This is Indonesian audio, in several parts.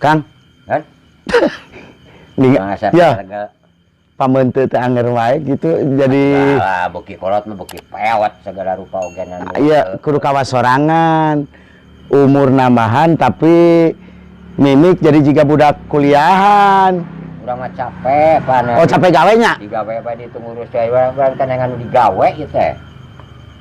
Kang. Kan? Ya. Pamenteut teh anger wae gitu jadi beuki kolot mah beuki pewet segala rupa ogenan. Iya, kudu kawas sorangan. Umur nambahan tapi mimik jadi jika budak kuliahan. Urang mah capek pan. Oh, capek gawe nya? Digawe bae ditu ngurus wae urang kan nganu digawe ieu teh.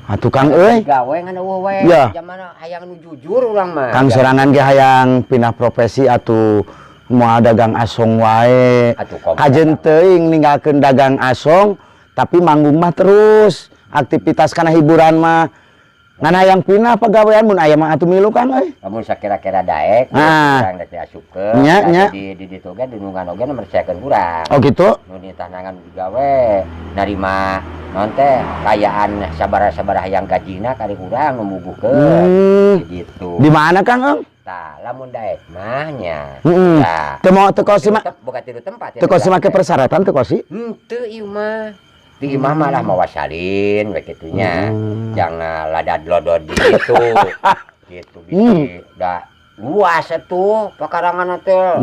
Ah tukang euy. Digawe ngan eueuh we. Ya. Jamana hayang nu jujur urang mah. Kang sorangan ge hayang pindah profesi atuh moal dagang asong wae. Kajen teuing ninggalkeun dagang asong tapi manggung mah terus. Aktivitas kana hiburan mah ngan hayang pindah pagawean mun aya mah atuh milu Kang euy. Lamun sakira-kira daek urang rek diasupkeun. Nya. Di ditu ge dunungan oge mercekeun urang. Oh gitu. Nu di tanangan digawe narima naon teh kayaan sabaraha hayang gajina kali urang nu mubuhkeun. Gitu. Di mana Kang Eng? Tah, lamun daek mah nya. Teu mau teu kosi mah. Boga tilu tempat Teu kosi make persyaratan teu kosi? Henteu ieu mah. Di imah malah mawa salin we kitunya. Jangan ladad lodod gitu. Gitu bisi da luas atuh pakarangan teh.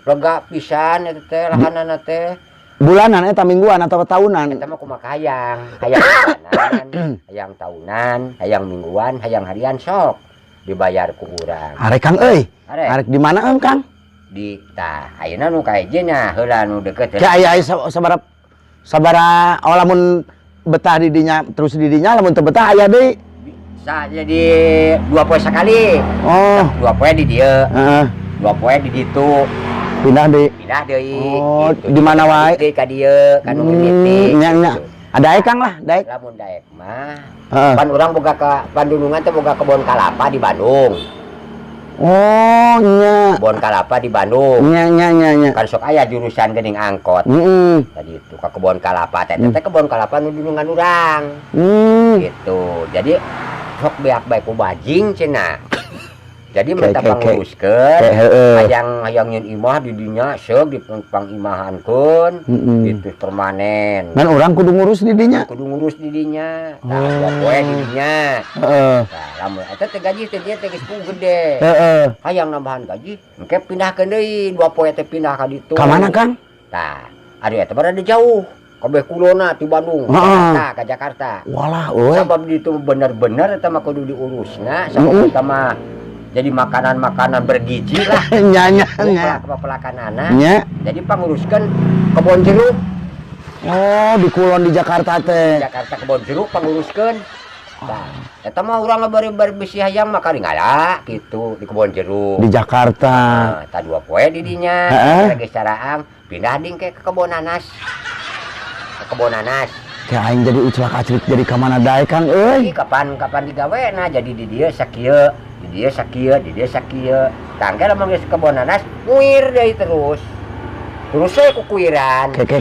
Lega pisan eta teh lahanana teh. Bulanan eta mingguan atau tahunan? Eta mah kumaha hayang bulanan, hayang tahunan, hayang mingguan, hayang harian sok dibayar ku urang. Arek Kang euy. Arek di mana Eng Kang? Di tah ayeuna nu ka hijena heula nu deukeut. Ka aya sabaraha lamun betah di dinya terus di dinya lamun teu betah aya deui. Bisa jadi 2 poe sakali. Oh, 2 poe di dieu. Heeh. 2 poe di ditu. Pindah deui. Pindah deui. Oh, gitu. di mana wae? Di ka dieu kan nu titik. Nya. Ada Kang lah, daek. Lamun daek mah. Pan urang boga ka Bandungan teh boga kebon kalapa di Bandung. Oh, nya. Kebon kalapa di Bandung. Nya. Kan sok aya jurusan geuning angkot. Tadi itu ka kebon kalapa teh kebon kalapa nu dunungan urang. Gitu. Jadi sok beak bae ku bajing cenah. Jadi mereka panguruskeun hayang nyeun imah di dinya seug dipangimahankeun gitu permanen. Dan orang kudu ngurus di dinya. Kudu ngurus di dinya. Tah 2 poe di dinya. Tah lamun eta teh gaji teh dia teh geus gede. Hayang nambahan gaji, engke pindahkeun deui 2 poe teh pindah ka ditu. Ka mana Kang? Tah, ari eta berada jauh. Kabeh kulona ti Bandung, ka Jakarta. Walah euy. Sabab ditu bener-bener eta mah kudu diurusna, sabab eta mah jadi makanan-makanan bergizi lah. Nya. Pelakanana. Nya. Jadi panguruskeun kebon jeruk. Oh, di kulon di Jakarta teh. Jakarta kebon jeruk panguruskeun. Nah, eta mah urang bari bisi hayang mah karingala gitu di kebon jeruk. Di Jakarta. Nah, ta 2 poe di dinya. Geus caraang pindah ding ke kebon nanas. Ke kebon nanas. Kayak aing jadi uclak-aclik jadi ka mana daek Kang euy. Kapan digawena jadi di dieu sakieu. Di dia sakieu. Tangke lamun geus kebon nanas, nguir deui terus. Terus we kukuiran. Ke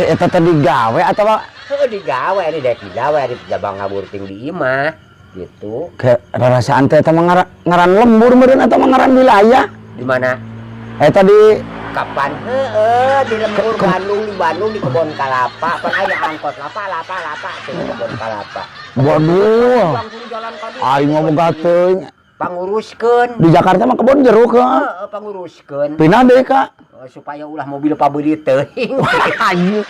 eta teh digawe atawa Heuh digawe ari daek digawe ari jabang ngaburting di imah gitu. Ke rarasaan teh eta mah ngaran lembur meureun atawa ngaran wilayah? Di mana? Eta di Kapan? Di lembur Bandung di kebon kalapa. Pan aya angkot lapa di kebon kalapa. Waduh. Aing mah boga teuing. Panguruskeun Di Jakarta mah kebon jeruk heeh panguruskeun pindah deui Kak supaya ulah mobil pabeulit teuing. Anjir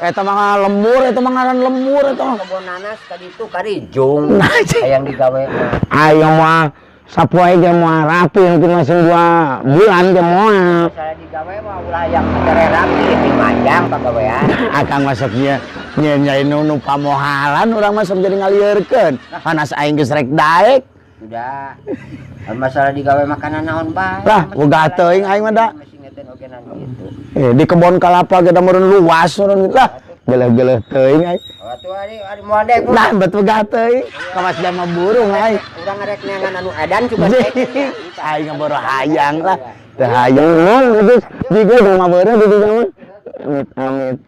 eta mah lembur eta mah ngaran lembur eta mah kebon nanas ka ditu ka Rijung hayang digawe aya mah sapoe ge moal rapi mungkin masih 2 bulan ge moal masalah digawe mah ulah hayang kere rapi di manjang pagawean akang masuk dia nyanyain nu pamohalan urang masuk jadi ngalieurkeun panas aing geus rek daek udah masalah digawe makanan naon bae lah boga teuing aing mah da gitu. Di kebon kalapa ge da meureun luas meureun lah geleh-geleh teuing aing atuh ari moal dek nah betul gak teuing ka Mas Jama burung aing urang ngarek neangan anu edan coba aing ngaboro hayang lah teu hayang terus di gua mah beureuh di dieu mah amit